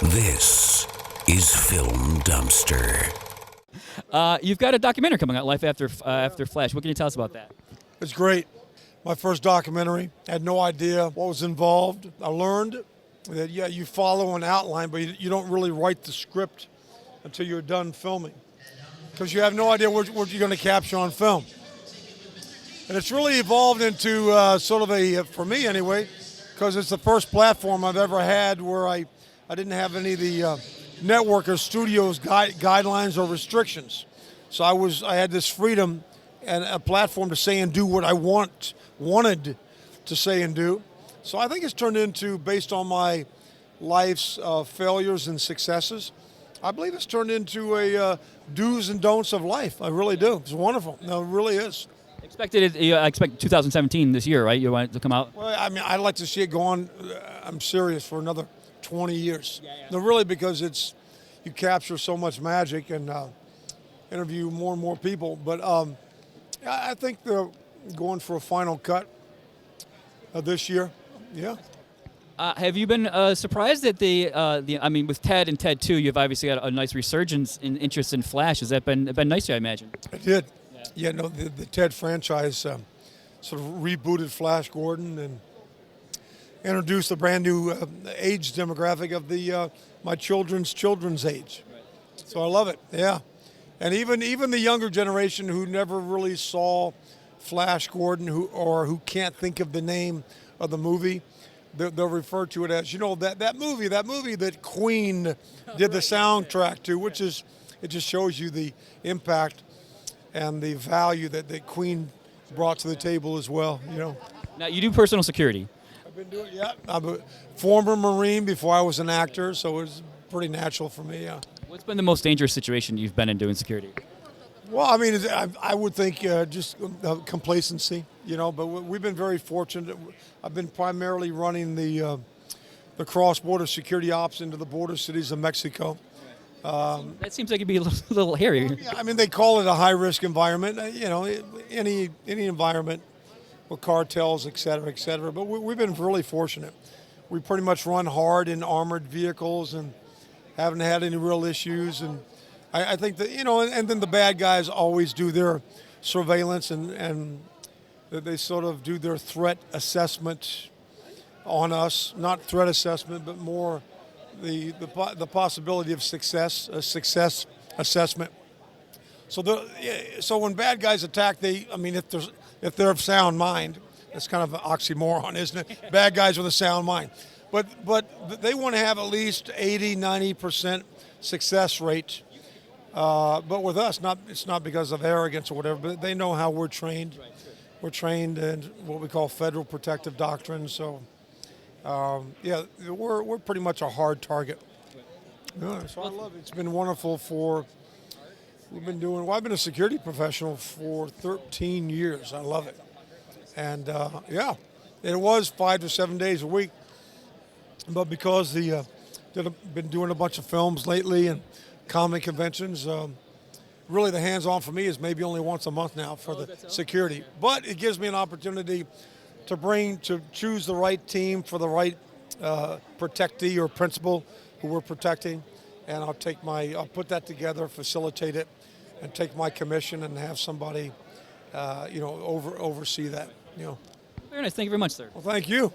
This is Film Dumpster. You've got a documentary coming out, Life After Flash. What can you tell us about that? It's great. My first documentary. I had no idea what was involved. I learned that, you follow an outline, but you don't really write the script until you're done filming, because you have no idea what you're going to capture on film. And it's really evolved into sort of a, for me anyway, because it's the first platform I've ever had where I didn't have any of the network or studios guidelines or restrictions. So I had this freedom and a platform to say and do what I wanted to say and do. So I think it's turned into, based on my life's failures and successes, I believe it's turned into a do's and don'ts of life. I really do. It's wonderful. No, it really is. I expect 2017 this year, right? You want it to come out? Well, I mean, I'd like to see it go on, I'm serious, for another 20 years. No, really, because you capture so much magic and interview more and more people. But I think they're going for a final cut this year. Yeah. Have you been surprised at with Ted and Ted 2, you've obviously got a nice resurgence in interest in Flash. Has that been nice, I imagine? It did. Yeah, no, the Ted franchise sort of rebooted Flash Gordon and introduced a brand new age demographic of my children's age. Right. So I love it. Yeah, and even the younger generation who never really saw Flash Gordon, who can't think of the name of the movie, they'll refer to it as, that movie that Queen did the soundtrack to, which is, it just shows you the impact and the value that Queen brought to the table as well. Now you do personal security. I've been doing, yeah. I'm a former Marine before I was an actor, so it was pretty natural for me. Yeah. What's been the most dangerous situation you've been in doing security? Well, I mean, I would think just complacency, but we've been very fortunate. I've been primarily running the cross-border security ops into the border cities of Mexico. That seems like it'd be a little hairy. Yeah, I mean, they call it a high-risk environment. Any environment with cartels, et cetera. But we've been really fortunate. We pretty much run hard in armored vehicles and haven't had any real issues. And I think that, and then the bad guys always do their surveillance and they sort of do their threat assessment on us. Not threat assessment, but more the possibility of success assessment. So when bad guys attack, if they're of sound mind, that's kind of an oxymoron, isn't it? Bad guys with a sound mind. But they want to have at least 80, 90% success rate. But with us, it's not because of arrogance or whatever, but they know how we're trained. We're trained in what we call federal protective doctrine. So, we're pretty much a hard target. Yeah, so I love it. It's been wonderful I've been a security professional for 13 years. I love it. And, it was 5 to 7 days a week. But because been doing a bunch of films lately and comic conventions, really the hands-on for me is maybe only once a month now for the security. But it gives me an opportunity to choose the right team for the right protectee or principal who we're protecting. And I'll put that together, facilitate it, and take my commission and have somebody, oversee that. Very nice. Thank you very much, sir. Well, thank you.